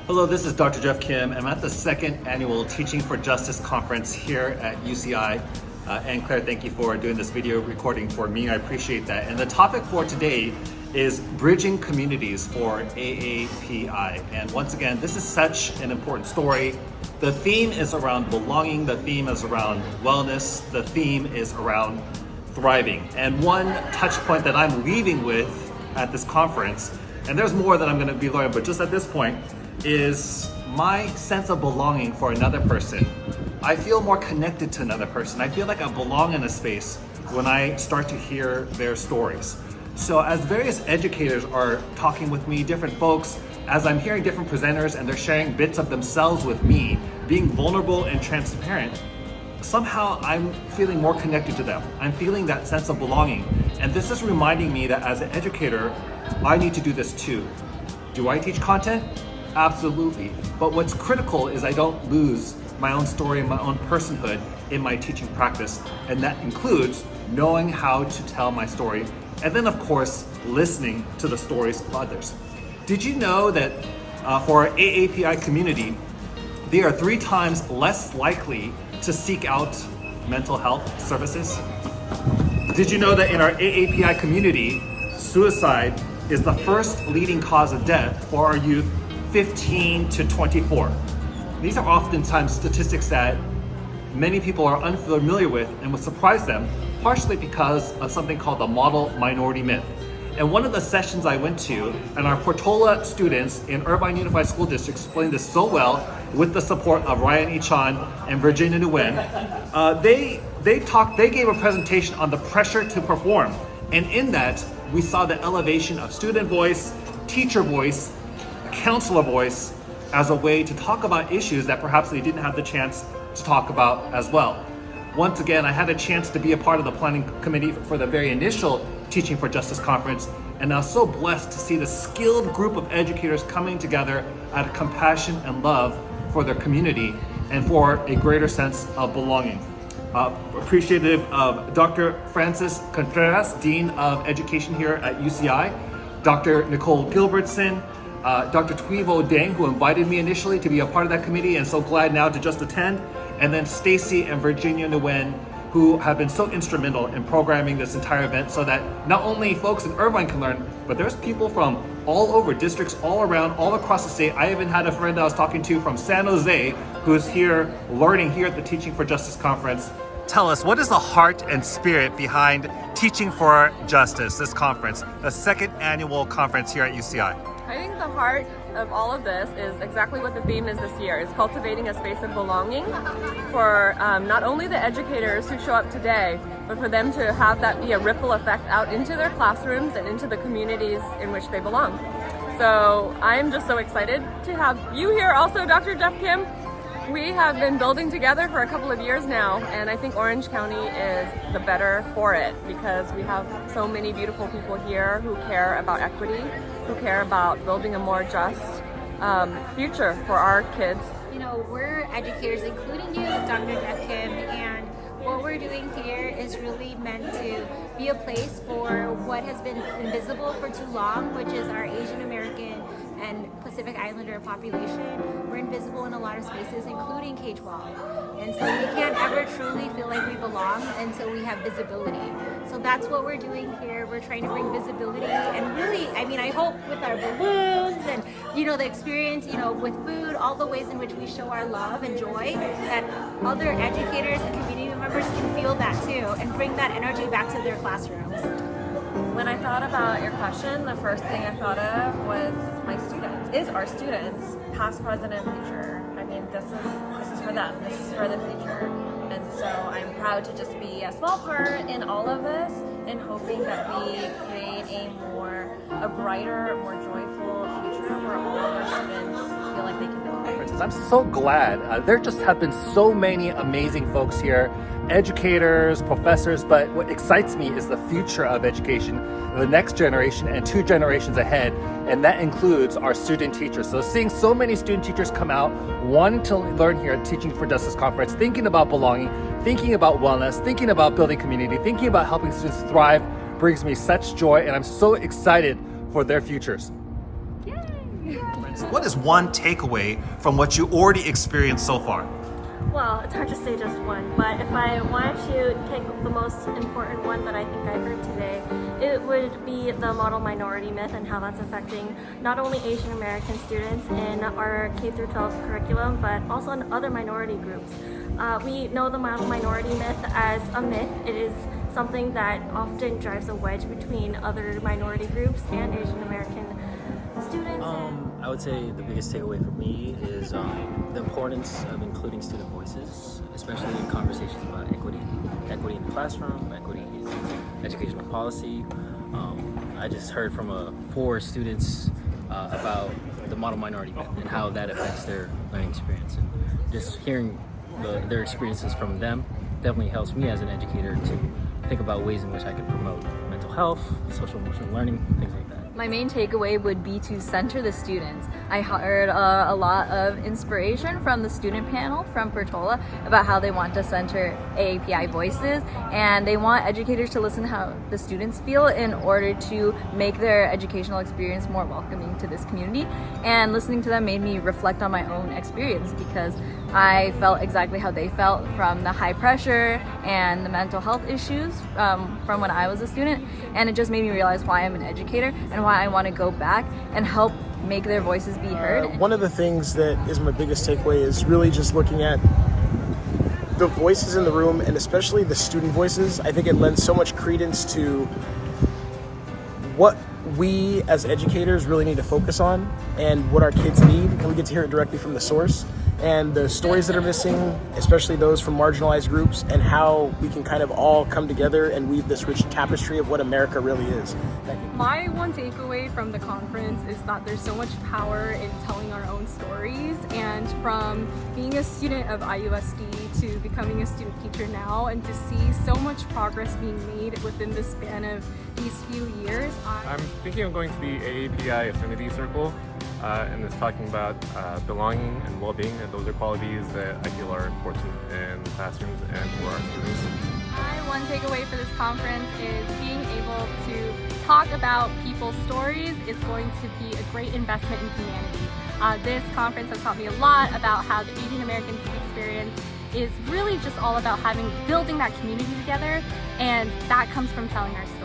Hello, this is Dr. Jeff Kim. I'm at the second annual Teaching for Justice conference here at UCI. And Claire, thank you for doing this video recording for me. I appreciate that. And the topic for today is bridging communities for AAPI. And once again, this is such an important story. The theme is around belonging. The theme is around wellness. The theme is around thriving. And one touch point that I'm leaving with at this conference, and there's more that I'm going to be learning, but just at this point, is my sense of belonging for another person. I feel more connected to another person. I feel like I belong in a space when I start to hear their stories. So as various educators are talking with me, different folks, as I'm hearing different presenters and they're sharing bits of themselves with me, being vulnerable and transparent, somehow I'm feeling more connected to them. I'm feeling that sense of belonging. And this is reminding me that as an educator, I need to do this too. Do I teach content? Absolutely. But what's critical is I don't lose my own story and my own personhood in my teaching practice. And that includes knowing how to tell my story. And then of course, listening to the stories of others. Did you know that for our AAPI community, they are 3 times less likely to seek out mental health services? Did you know that in our AAPI community, suicide is the first leading cause of death for our youth 15 to 24. These are oftentimes statistics that many people are unfamiliar with and would surprise them, partially because of something called the model minority myth. And one of the sessions I went to, and our Portola students in Irvine Unified School District explained this so well with the support of Ryan Ichan and Virginia Nguyen. They gave a presentation on the pressure to perform. And in that, we saw the elevation of student voice, teacher voice, counselor voice as a way to talk about issues that perhaps they didn't have the chance to talk about as well. Once again, I had a chance to be a part of the planning committee for the very initial Teaching for Justice conference, and I was so blessed to see the skilled group of educators coming together out of compassion and love for their community and for a greater sense of belonging. Appreciative of Dr. Francis Contreras, Dean of Education here at UCI, Dr. Nicole Gilbertson, Dr. Tuivo Deng, who invited me initially to be a part of that committee and so glad now to just attend, and then Stacy and Virginia Nguyen, who have been so instrumental in programming this entire event so that not only folks in Irvine can learn, but there's people from all over districts, all around, all across the state. I even had a friend I was talking to from San Jose who's here learning here at the Teaching for Justice conference. Tell us, what is the heart and spirit behind Teaching for Justice, this conference, the second annual conference here at UCI? I think the heart of all of this is exactly what the theme is this year. It's cultivating a space of belonging for not only the educators who show up today, but for them to have that be a ripple effect out into their classrooms and into the communities in which they belong. So I'm just so excited to have you here also, Dr. Jeff Kim. We have been building together for a couple of years now, and I think Orange County is the better for it because we have so many beautiful people here who care about equity, who care about building a more just future for our kids. You know, we're educators, including you, Dr. Jeff Kim, and what we're doing here is really meant to be a place for what has been invisible for too long, which is our Asian American and Pacific Islander population. We're invisible in a lot of spaces, including K-12. And so we can't ever truly feel like we belong until we have visibility. So that's what we're doing here. We're trying to bring visibility and really, I hope with our balloons and, the experience, with food, all the ways in which we show our love and joy, that other educators and community members can feel that too and bring that energy back to their classrooms. When I thought about your question, the first thing I thought of was our students, past, present, and future. This is for them, this is for the future. And so I'm proud to just be a small part in all of this and hoping that we create a brighter, more joyful future where all of our students feel like they can belong. I'm so glad. There just have been so many amazing folks here, educators, professors, but what excites me is the future of education, the next generation and 2 generations ahead, and that includes our student teachers. So seeing so many student teachers come out, wanting to learn here at Teaching for Justice conference, thinking about belonging, thinking about wellness, thinking about building community, thinking about helping students thrive brings me such joy, and I'm so excited for their futures. Yay! So what is one takeaway from what you already experienced so far? Well, it's hard to say just one, but if I wanted to pick the most important one that I think I heard today, it would be the model minority myth and how that's affecting not only Asian American students in our K through 12 curriculum, but also in other minority groups. We know the model minority myth as a myth. It is something that often drives a wedge between other minority groups and Asian American students. I would say the biggest takeaway for me is the importance of including student voices, especially in conversations about equity in the classroom, equity in educational policy. I just heard from 4 students about the model minority myth and how that affects their learning experience. And just hearing their experiences from them definitely helps me as an educator to think about ways in which I can promote mental health, social emotional learning, things like that. My main takeaway would be to center the students. I heard a lot of inspiration from the student panel from Portola about how they want to center AAPI voices, and they want educators to listen to how the students feel in order to make their educational experience more welcoming to this community. And listening to them made me reflect on my own experience, because I felt exactly how they felt from the high pressure and the mental health issues from when I was a student, and it just made me realize why I'm an educator and why I want to go back and help make their voices be heard. One of the things that is my biggest takeaway is really just looking at the voices in the room, and especially the student voices. I think it lends so much credence to what we as educators really need to focus on and what our kids need, and we get to hear it directly from the source. And the stories that are missing, especially those from marginalized groups, and how we can kind of all come together and weave this rich tapestry of what America really is. My one takeaway from the conference is that there's so much power in telling our own stories, and from being a student of IUSD to becoming a student teacher now, and to see so much progress being made within the span of these few years. I'm thinking of going to the AAPI Affinity Circle, and it's talking about belonging and well-being, and those are qualities that I feel are important in classrooms and for our students. My one takeaway for this conference is being able to talk about people's stories is going to be a great investment in humanity. This conference has taught me a lot about how the Asian American experience is really just all about building that community together, and that comes from telling our stories.